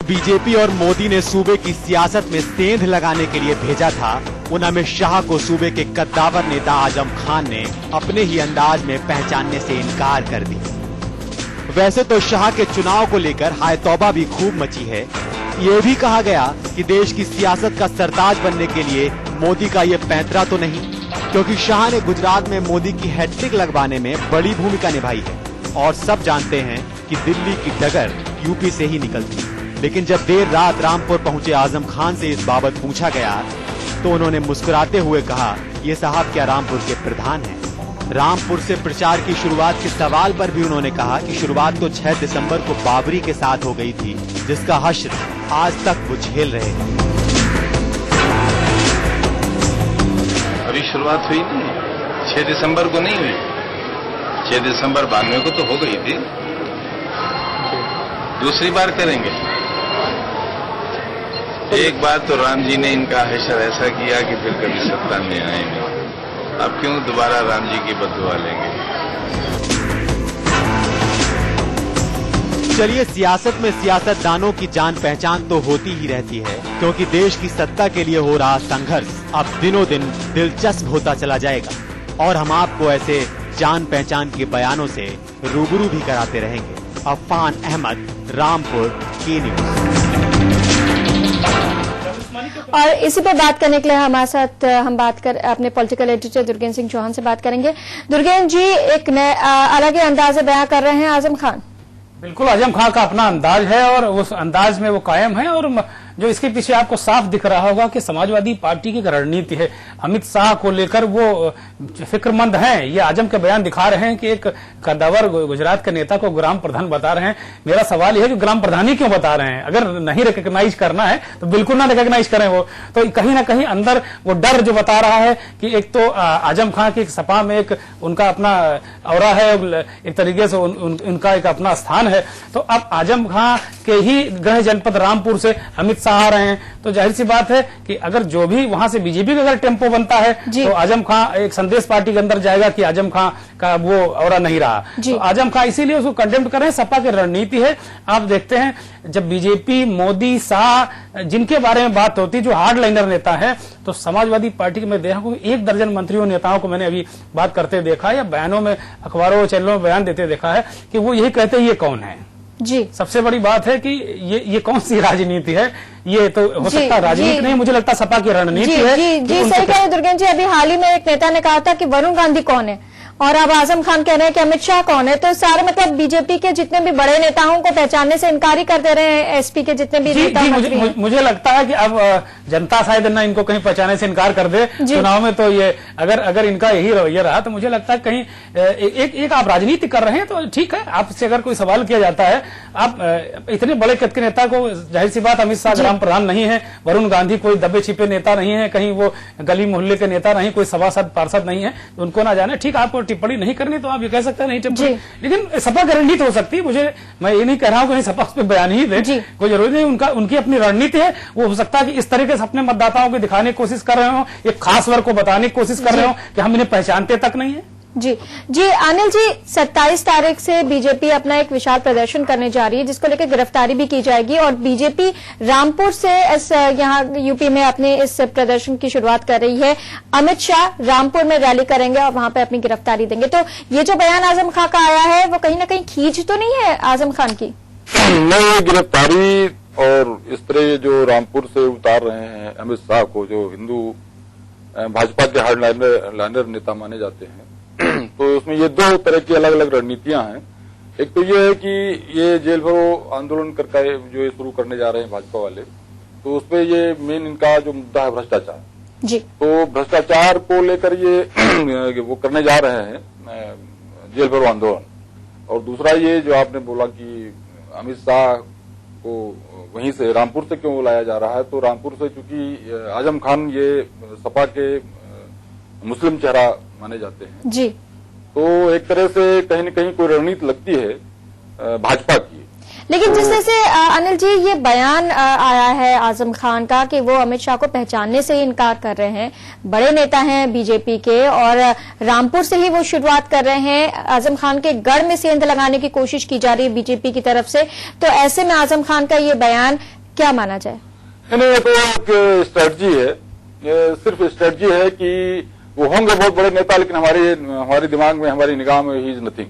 BJP और मोदी ने सूबे की सियासत में सेंध लगाने के लिए भेजा था, उन अमित शाह को सूबे के कद्दावर नेता आजम खान ने अपने ही अंदाज में पहचानने से इनकार कर दिया। वैसे तो शाह के चुनाव को लेकर हाय तौबा भी खूब मची है। ये भी कहा गया कि देश की सियासत का सरताज बनने के लिए मोदी का ये पैंतरा तो नहीं, क्योंकि शाह ने गुजरात में मोदी की हैट्रिक लगवाने में बड़ी भूमिका निभाई है और सब जानते हैं कि दिल्ली की डगर यूपी से ही निकलती। लेकिन जब देर रात रामपुर पहुंचे आजम खान से इस बाबत पूछा गया तो उन्होंने मुस्कुराते हुए कहा, ये साहब क्या रामपुर के प्रधान हैं। रामपुर से प्रचार की शुरुआत के सवाल पर भी उन्होंने कहा कि शुरुआत तो 6 दिसंबर को बाबरी के साथ हो गई थी, जिसका हश्र आज तक वो झेल रहे हैं। अभी शुरुआत हुई नहीं, 6 दिसंबर को नहीं हुई, 6 दिसंबर 92 को तो हो गई थी। दूसरी बार करेंगे। एक बार तो राम जी ने इनका हश्र ऐसा किया कि फिर कभी सत्ता में आएंगे। अब क्यों दोबारा राम जी की बददुआ लेंगे। चलिए, सियासत में सियासतदानों की जान पहचान तो होती ही रहती है, क्योंकि देश की सत्ता के लिए हो रहा संघर्ष अब दिनों दिन दिलचस्प होता चला जाएगा और हम आपको ऐसे जान पहचान के बयानों से रूबरू भी कराते रहेंगे। अफान अहमद, रामपुर की न्यूज। और इसी पर बात करने के लिए हमारे साथ हम बात कर अपने पॉलिटिकल एडिटर दुर्गेन सिंह चौहान से बात करेंगे। दुर्गेन जी, एक नए अलग ही अंदाज से बयां कर रहे हैं आजम खान। बिल्कुल, आजम खान का अपना अंदाज है और उस अंदाज में वो कायम है और जो इसके पीछे आपको साफ दिख रहा होगा कि समाजवादी पार्टी की रणनीति है। अमित शाह को लेकर वो फिक्रमंद हैं। ये आजम के बयान दिखा रहे हैं कि एक कद्दावर गुजरात के नेता को ग्राम प्रधान बता रहे हैं। मेरा सवाल यह है कि ग्राम प्रधानी क्यों बता रहे हैं? अगर नहीं रिकॉग्नाइज करना है तो बिल्कुल ना रिकॉग्नाइज करें। वो तो कहीं ना कहीं अंदर वो डर जो बता रहा है कि एक तो आजम खान की सपा में एक उनका अपना औरा है, एक तरीके से उनका एक अपना स्थान है। तो अब आजम खान के ही गृह जनपद रामपुर से अमित आ रहे हैं, तो जाहिर सी बात है कि अगर जो भी वहां से बीजेपी का अगर टेम्पो बनता है तो आजम खान एक संदेश पार्टी के अंदर जाएगा कि आजम खान का वो औरा नहीं रहा। तो आजम खान इसीलिए उसको कंडेम कर रहे हैं। सपा की रणनीति है। आप देखते हैं जब बीजेपी, मोदी, शाह जिनके बारे में बात होती, जो हार्ड लाइनर नेता है, तो समाजवादी पार्टी के मैं देखा 1 दर्जन मंत्रियों नेताओं को मैंने अभी बात करते देखा या बयानों में अखबारों चैनलों में बयान देते देखा है कि वो यही कहते हैं ये कौन है। जी, सबसे बड़ी बात है कि ये कौन सी राजनीति है? ये तो हो सकता है राजनीति नहीं, मुझे लगता सपा की रणनीति है। जी सही कह रहे दुर्गेन जी। अभी हाल ही में एक नेता ने कहा था कि वरुण गांधी कौन है और अब आजम खान कह रहे हैं कि अमित शाह कौन है। तो सारे मतलब बीजेपी के जितने भी बड़े नेताओं को पहचानने से इनकार ही कर दे रहे हैं। एसपी के जितने भी नेता मुझे लगता है कि अब जनता शायद ना इनको कहीं पहचानने से इनकार कर दे चुनाव में। तो ये अगर इनका यही रवैया रहा तो मुझे लगता है कहीं एक आप राजनीति कर रहे हैं तो ठीक है। आपसे अगर कोई सवाल किया जाता है, आप इतने बड़े कद के नेता को, जाहिर सी बात अमित शाह ग्राम प्रधान नहीं है, वरुण गांधी कोई दबे छिपे नेता नहीं है, कहीं वो गली मोहल्ले के नेता नहीं, कोई सभासद पार्षद नहीं है, उनको ना जाने। ठीक, आपको टिप्पणी नहीं करनी तो आप ये कह सकते हैं नहीं टिप्पणी, लेकिन सपा की रणनीति हो सकती है। मैं ये नहीं कह रहा हूं कि सपा उस पर बयान ही दे, कोई जरूरी नहीं। उनकी अपनी रणनीति है। वो हो सकता है कि इस तरीके से अपने मतदाताओं को दिखाने की कोशिश कर रहे हो, एक खास वर्ग को बताने की कोशिश कर रहे हो कि हम इन्हें पहचानते तक नहीं है। जी अनिल जी, 27 तारीख से बीजेपी अपना एक विशाल प्रदर्शन करने जा रही है, जिसको लेकर गिरफ्तारी भी की जाएगी और बीजेपी रामपुर से यहाँ यूपी में अपने इस प्रदर्शन की शुरुआत कर रही है। अमित शाह रामपुर में रैली करेंगे और वहां पे अपनी गिरफ्तारी देंगे। तो ये जो बयान आजम खान का आया है वो कहीं ना कहीं खींच तो नहीं है आजम खान की? नहीं, गिरफ्तारी और इस तरह जो रामपुर से उतार रहे हैं अमित शाह को, जो हिंदू भाजपा के हार्ड लाइनर नेता माने जाते हैं, तो उसमें ये 2 तरह की अलग अलग रणनीतियां हैं। एक तो ये है कि ये जेल भरो आंदोलन करके जो ये शुरू करने जा रहे हैं भाजपा वाले, तो उसपे ये मेन इनका जो मुद्दा है भ्रष्टाचार। जी, तो भ्रष्टाचार को लेकर ये वो करने जा रहे हैं जेल भरो आंदोलन। और दूसरा ये जो आपने बोला कि अमित शाह को वहीं से रामपुर से क्यों लाया जा रहा है, तो रामपुर से चूंकि आजम खान ये सपा के मुस्लिम चेहरा माने जाते हैं जी, तो एक तरह से कहीं न कहीं कोई रणनीति लगती है भाजपा की। लेकिन जिस तरह से अनिल जी ये बयान आया है आजम खान का कि वो अमित शाह को पहचानने से ही इनकार कर रहे हैं, बड़े नेता हैं बीजेपी के और रामपुर से ही वो शुरुआत कर रहे हैं, आजम खान के गढ़ में सेंध लगाने की कोशिश की जा रही है बीजेपी की तरफ से। तो ऐसे में आजम खान का ये बयान क्या माना जाए? नहीं, ये तो एक स्ट्रेटजी है, ये सिर्फ स्ट्रेटजी है कि वो होंगे बहुत बड़े नेता, लेकिन हमारे दिमाग में, हमारी निगाह में ही इज नथिंग।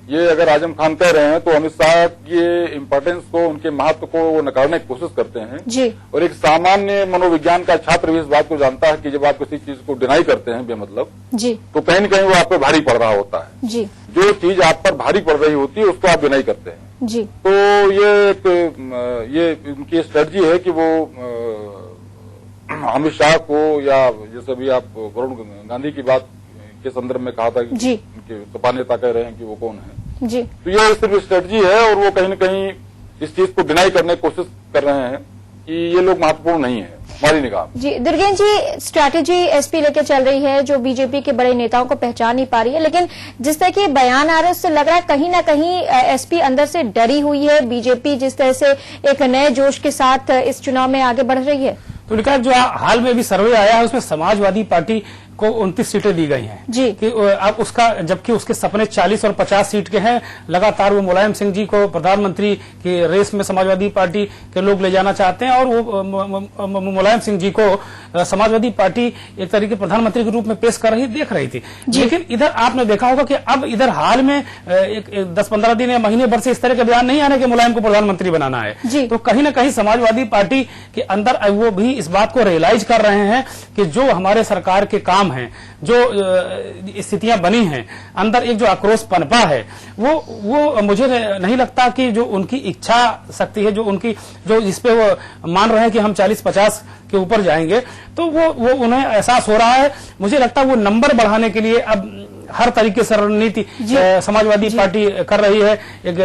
ये अगर आजम खान कह रहे हैं तो अमित शाह के इम्पोर्टेंस को, उनके महत्व को वो नकारने की कोशिश करते हैं जी। और एक सामान्य मनोविज्ञान का छात्र भी इस बात को जानता है कि जब आप किसी चीज को डिनाई करते हैं बेमतलब जी, तो कहीं न कहीं वो आप पे भारी पड़ रहा होता है जी। जो चीज आप पर भारी पड़ रही होती है उसको आप डिनाई करते हैं जी। तो ये उनकी स्ट्रेटजी है कि वो अमित शाह को, या जैसे भी आप वरुण गांधी की बात के संदर्भ में कहा था कि उनके सपा नेता कह रहे हैं कि वो कौन है जी, तो ये सिर्फ स्ट्रेटजी है और वो कहीं न कहीं इस चीज को डिनाई करने की कोशिश कर रहे हैं कि ये लोग महत्वपूर्ण नहीं है हमारी निगाह जी। दुर्गेश जी, स्ट्रैटेजी एसपी लेके चल रही है जो बीजेपी के बड़े नेताओं को पहचान नहीं पा रही है, लेकिन जिस तरह के बयान आ रहे हैं उससे लग रहा है कहीं ना कहीं एसपी अंदर से डरी हुई है। बीजेपी जिस तरह से एक नए जोश के साथ इस चुनाव में आगे बढ़ रही है, तो लिखा जो हाल में भी सर्वे आया है उसमें समाजवादी पार्टी को 29 सीटें दी गई हैं जी, कि अब उसका, जबकि उसके सपने 40 और 50 सीट के हैं। लगातार वो मुलायम सिंह जी को प्रधानमंत्री की रेस में समाजवादी पार्टी के लोग ले जाना चाहते हैं और वो मुलायम सिंह जी को समाजवादी पार्टी एक तरीके प्रधानमंत्री के रूप में पेश कर रही देख रही थी। लेकिन इधर आपने देखा होगा कि अब इधर हाल में 10-15 दिन या महीने भर से इस तरह के बयान नहीं आने कि मुलायम को प्रधानमंत्री बनाना है, तो कहीं ना कहीं समाजवादी पार्टी के अंदर वो भी इस बात को रियलाइज कर रहे हैं कि जो हमारे सरकार के काम हैं, जो स्थितियां बनी हैं, अंदर एक जो आक्रोश पनपा है, वो मुझे नहीं लगता कि जो उनकी इच्छा शक्ति है, जो उनकी, जो जिसपे वो मान रहे हैं कि हम 40-50 के ऊपर जाएंगे, तो वो उन्हें एहसास हो रहा है। मुझे लगता है वो नंबर बढ़ाने के लिए अब हर तरीके से रणनीति समाजवादी पार्टी कर रही है। एक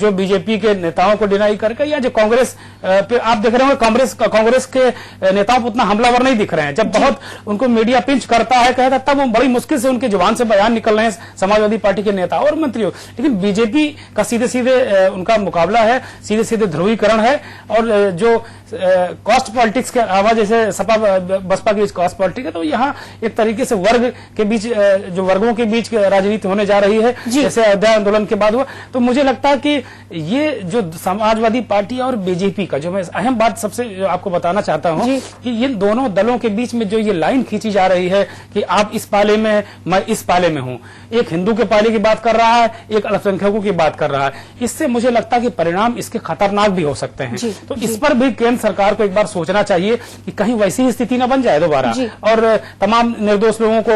जो बीजेपी के नेताओं को डिनाई करके, या जो कांग्रेस पे आप देख रहे हो कांग्रेस के नेताओं को उतना हमलावर नहीं दिख रहे हैं। जब बहुत उनको मीडिया पिंच करता है, कहता, तब वो बड़ी मुश्किल से उनके जुबान से बयान निकल रहे हैं समाजवादी पार्टी के नेताओं और मंत्रियों। लेकिन बीजेपी का सीधे सीधे उनका मुकाबला है, सीधे सीधे ध्रुवीकरण है। और जो कॉस्ट पॉलिटिक्स के अलावा जैसे सपा बसपा की कॉस्ट पॉलिटिक्स है, तो यहाँ एक तरीके से वर्ग के बीच, जो वर्गों के बीच राजनीति होने जा रही है, जैसे अयोध्या आंदोलन के बाद हुआ। तो मुझे लगता है कि ये जो समाजवादी पार्टी और बीजेपी का, जो मैं अहम बात सबसे आपको बताना चाहता हूं कि इन दोनों दलों के बीच में जो ये लाइन खींची जा रही है कि आप इस पाले में, मैं इस पाले में हूं, एक हिंदू के पाले की बात कर रहा है, एक अल्पसंख्यकों की बात कर रहा है, इससे मुझे लगता है कि परिणाम इसके खतरनाक भी हो सकते हैं। तो इस पर भी केंद्र सरकार को एक बार सोचना चाहिए कि कहीं वैसी ही स्थिति न बन जाए दोबारा और तमाम निर्दोष लोगों को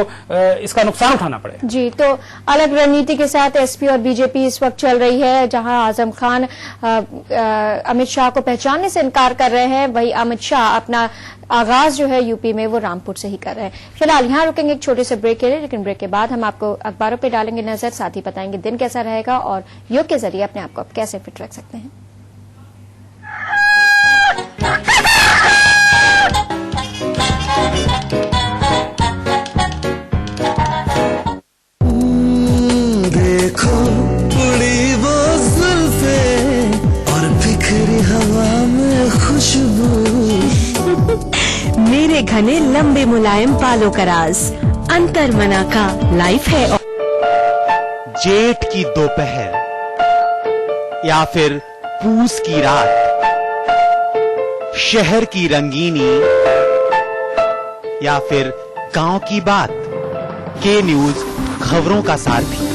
इसका नुकसान उठाना पड़े जी। तो अलग रणनीति के साथ एसपी और बीजेपी इस वक्त चल रही है। जहां आजम खान अमित शाह को पहचानने से इनकार कर रहे हैं, वही अमित शाह अपना आगाज जो है यूपी में वो रामपुर से ही कर रहे हैं। फिलहाल यहां रुकेंगे एक छोटे से ब्रेक के लिए, लेकिन ब्रेक के बाद हम आपको अखबारों पर डालेंगे नजर, साथ ही बताएंगे दिन कैसा रहेगा और योग के जरिए अपने आप को आप कैसे फिट रख सकते हैं। देखो उड़ी वो जुल्फे और बिखरी हवा में खुशबू, मेरे घने लंबे मुलायम बालों का राज अंतर्मना का लाइफ है। जेठ की दोपहर या फिर पूस की रात, शहर की रंगीनी या फिर गांव की बात, के न्यूज खबरों का सारथी।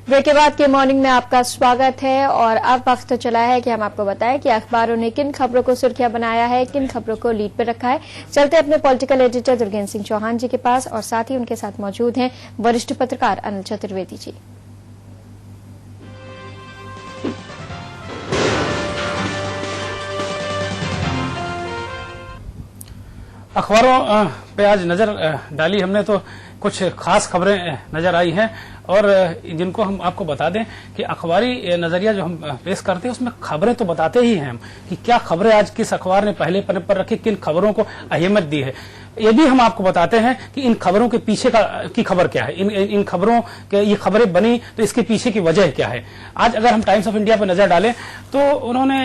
ब्रेक के बाद के मॉर्निंग में आपका स्वागत है और अब वक्त तो चला है कि हम आपको बताएं कि अखबारों ने किन खबरों को सुर्खियां बनाया है, किन खबरों को लीड पर रखा है। चलते अपने पॉलिटिकल एडिटर दुर्गेश सिंह चौहान जी के पास और साथ ही उनके साथ मौजूद हैं वरिष्ठ पत्रकार अनिल चतुर्वेदी जी। अखबारों पे आज नजर डाली हमने, तो कुछ खास खबरें नजर आई हैं और जिनको हम आपको बता दें कि अखबारी नजरिया जो हम पेश करते हैं उसमें खबरें तो बताते ही हैं हम कि क्या खबरें आज किस अखबार ने पहले पन्ने पर रखी, किन खबरों को अहमियत दी है। ये भी हम आपको बताते हैं कि इन खबरों के पीछे की खबर क्या है, इन खबरों के ये खबरें बनी तो इसके पीछे की वजह क्या है। आज अगर हम टाइम्स ऑफ इंडिया पर नजर डालें तो उन्होंने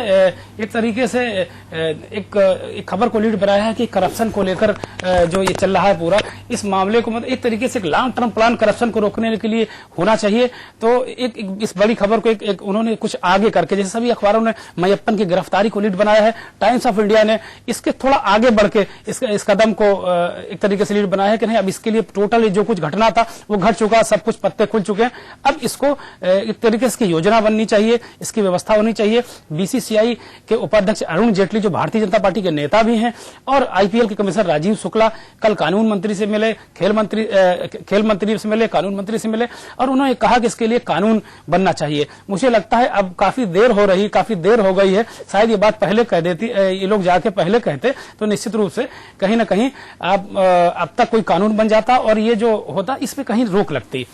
एक तरीके से एक खबर को लीड बनाया है कि करप्शन को लेकर जो ये चल रहा है पूरा इस मामले को, मतलब एक तरीके से एक लॉन्ग टर्म प्लान करप्शन को रोकने के लिए होना चाहिए। तो इस बड़ी खबर को एक उन्होंने कुछ आगे करके, जैसे सभी अखबारों ने मय्यप्पन की गिरफ्तारी को लीड बनाया है, टाइम्स ऑफ इंडिया ने इसके थोड़ा आगे बढ़ के इस कदम को एक तरीके से लीड बनाया है कि नहीं, अब इसके लिए टोटल जो कुछ घटना था वो घट चुका, सब कुछ पत्ते खुल चुके हैं, अब इसको एक तरीके से योजना बननी चाहिए, इसकी व्यवस्था होनी चाहिए। बीसीसीआई के उपाध्यक्ष अरुण जेटली जो भारतीय जनता पार्टी के नेता भी हैं और आईपीएल के कमिश्नर राजीव शुक्ला कल कानून मंत्री से मिले, खेल मंत्री से मिले, कानून मंत्री से मिले और उन्होंने कहा कि इसके लिए कानून बनना चाहिए। मुझे लगता है अब काफी देर हो गई है, शायद ये बात पहले कह देती, ये लोग जाके पहले कहते तो निश्चित रूप से कहीं ना कहीं अब तक कोई कानून बन जाता और ये जो होता इस पे कहीं रोक लगती।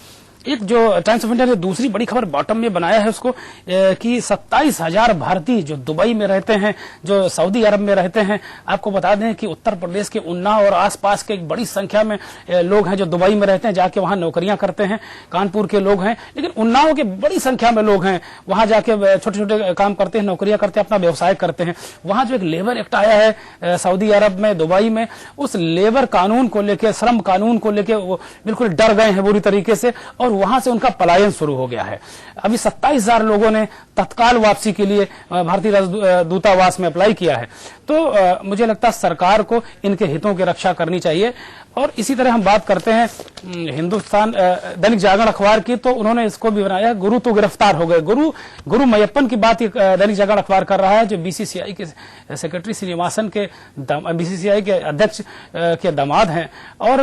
एक जो टाइम्स ऑफ इंडिया ने दूसरी बड़ी खबर बॉटम में बनाया है उसको कि 27,000 भारतीय जो दुबई में रहते हैं, जो सऊदी अरब में रहते हैं, आपको बता दें कि उत्तर प्रदेश के उन्नाव और आसपास के एक बड़ी संख्या में लोग हैं जो दुबई में रहते हैं, जाके वहां नौकरियां करते हैं, कानपुर के लोग हैं, लेकिन उन्नाव के बड़ी संख्या में लोग हैं वहां जाके छोटे छोटे काम करते हैं, नौकरियां करते हैं, अपना व्यवसाय करते हैं। वहां जो एक लेबर एक्ट आया है सऊदी अरब में, दुबई में, उस लेबर कानून को लेकर, श्रम कानून को लेकर वो बिल्कुल डर गए हैं बुरी तरीके से और वहां से उनका पलायन शुरू हो गया है। अभी 27,000 लोगों ने तत्काल वापसी के लिए भारतीय दूतावास में अप्लाई किया है। तो मुझे लगता है सरकार को इनके हितों की रक्षा करनी चाहिए। और इसी तरह हम बात करते हैं हिंदुस्तान दैनिक जागरण अखबार की, तो उन्होंने इसको भी बनाया, गुरु तो गिरफ्तार हो गए। गुरु मय्यप्पन की बात दैनिक जागरण अखबार कर रहा है, जो बीसीसीआई के सेक्रेटरी श्रीनिवासन के, बीसीसीआई के अध्यक्ष के दामाद हैं और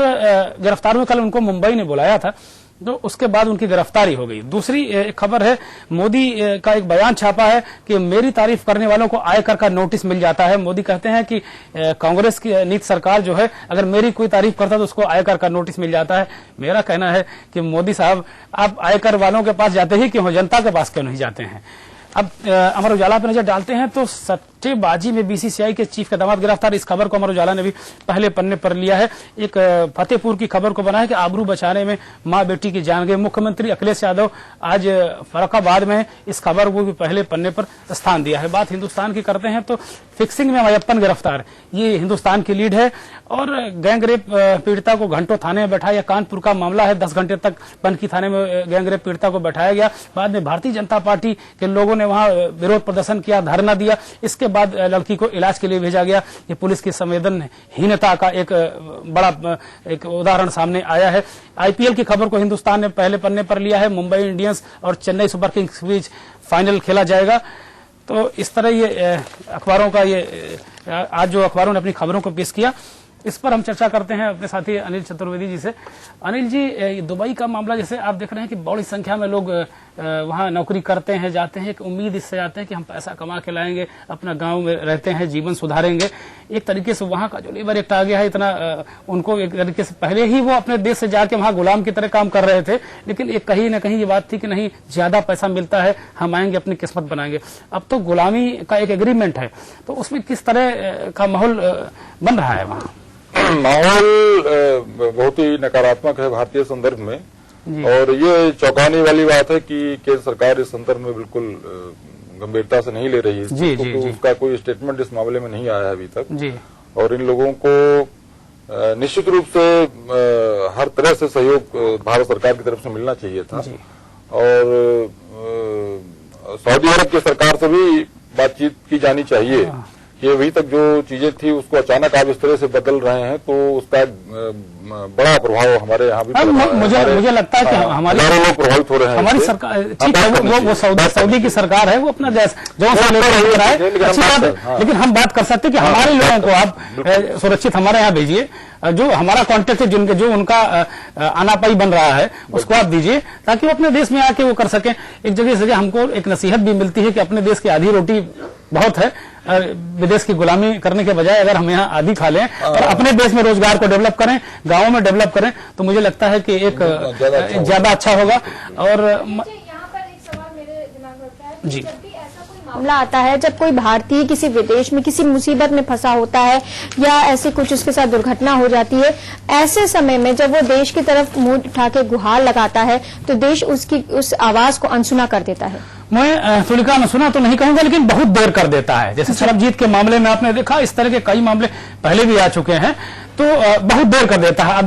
गिरफ्तार हुए। कल उनको मुंबई ने बुलाया था तो उसके बाद उनकी गिरफ्तारी हो गई। दूसरी एक खबर है, मोदी का एक बयान छापा है कि मेरी तारीफ करने वालों को आयकर का नोटिस मिल जाता है। मोदी कहते हैं कि कांग्रेस की नीति सरकार जो है अगर मेरी कोई तारीफ करता तो उसको आयकर का नोटिस मिल जाता है। मेरा कहना है कि मोदी साहब आप आयकर वालों के पास जाते ही क्यों, जनता के पास क्यों नहीं जाते हैं। अब अमर उजाला पर नजर डालते हैं तो सट्टेबाजी में बीसीसीआई के चीफ का दामाद गिरफ्तार। इस खबर को अमर उजाला ने भी पहले पन्ने पर लिया है। एक फतेहपुर की खबर को बनाया कि आबरू बचाने में मां बेटी की जान गई। मुख्यमंत्री अखिलेश यादव आज फर्रुखाबाद में इस खबर को भी पहले पन्ने पर स्थान दिया है। बात हिंदुस्तान की करते हैं तो फिक्सिंग में मय्यप्पन गिरफ्तार, ये हिंदुस्तान की लीड है। और गैंगरेप पीड़िता को घंटों थाने में बैठाया, कानपुर का मामला है, 10 घंटे तक पनकी थाने में गैंगरेप पीड़िता को बैठाया गया। बाद में भारतीय जनता पार्टी के लोगों ने वहां विरोध प्रदर्शन किया, धरना दिया। इसके बाद लड़की को इलाज के लिए भेजा गया। ये पुलिस की संवेदनहीनता का एक बड़ा एक उदाहरण सामने आया है। आईपीएल की खबर को हिंदुस्तान ने पहले पन्ने पर लिया है। मुंबई इंडियंस और चेन्नई सुपर किंग्स के बीच फाइनल खेला जाएगा। तो इस तरह ये अखबारों का ये आज जो अखबारों ने अपनी खबरों को पेश किया, इस पर हम चर्चा करते हैं अपने साथी अनिल चतुर्वेदी जी से। अनिल जी, दुबई का मामला जैसे आप देख रहे हैं कि बड़ी संख्या में लोग वहां नौकरी करते हैं, जाते हैं, एक उम्मीद इससे जाते हैं कि हम पैसा कमा के लाएंगे, अपना गांव में रहते हैं, जीवन सुधारेंगे। एक तरीके से वहां का जो लेबर एक्ट आ गया है, इतना उनको एक तरीके से पहले ही वो अपने देश से जाके वहां गुलाम की तरह काम कर रहे थे, लेकिन एक कहीं ना कहीं ये बात थी कि नहीं, ज्यादा पैसा मिलता है, हम आएंगे, अपनी किस्मत बनाएंगे। अब तो गुलामी का एक एग्रीमेंट है, तो उसमें किस तरह का माहौल बन रहा है वहां? माहौल बहुत ही नकारात्मक है भारतीय संदर्भ में, और ये चौंकाने वाली बात है कि केंद्र सरकार इस संदर्भ में बिल्कुल गंभीरता से नहीं ले रही है, क्योंकि उसका कोई स्टेटमेंट इस मामले में नहीं आया है अभी तक। और इन लोगों को निश्चित रूप से हर तरह से सहयोग भारत सरकार की तरफ से मिलना चाहिए था। और सऊदी अरब की सरकार से भी बातचीत की जानी चाहिए कि अभी तक जो चीजें थी उसको अचानक आप इस तरह से बदल रहे हैं, तो उसका बड़ा प्रभाव हमारे यहाँ भी मुझे लगता है कि हमारे लोग प्रभावित हो रहे हैं। हमारी सरकार ठीक है, वो सऊदी की सरकार है, वो अपना देश जो लेकर है, अच्छी बात है, लेकिन हम बात कर सकते हैं कि हमारे लोगों को आप सुरक्षित हमारे यहाँ भेजिए, जो हमारा कॉन्टेक्ट है, जो उनका आनापाई बन रहा है उसको आप दीजिए, ताकि वो अपने देश में आके वो कर सकें। एक जगह से हमको एक नसीहत भी मिलती है कि अपने देश की आधी रोटी बहुत है, विदेश की गुलामी करने के बजाय अगर हम यहाँ आधी खा लें और अपने देश में रोजगार को डेवलप करें, गाँवों में डेवलप करें, तो मुझे लगता है कि एक ज्यादा अच्छा होगा। और यहाँ पर एक सवाल मेरे दिमाग में उठा है, जब भी ऐसा कोई मामला आता है जब कोई भारतीय किसी विदेश में किसी मुसीबत में फंसा होता है या ऐसे कुछ उसके साथ दुर्घटना हो जाती है, ऐसे समय में जब वो देश की तरफ मुंह उठा के गुहार लगाता है तो देश उसकी उस आवाज को अनसुना कर देता है। मैं तुलिका अनसुना तो नहीं कहूंगा, लेकिन बहुत देर कर देता है। जैसे सरबजीत के मामले में आपने देखा, इस तरह के कई मामले पहले भी आ चुके हैं, तो बहुत देर कर देता है। अब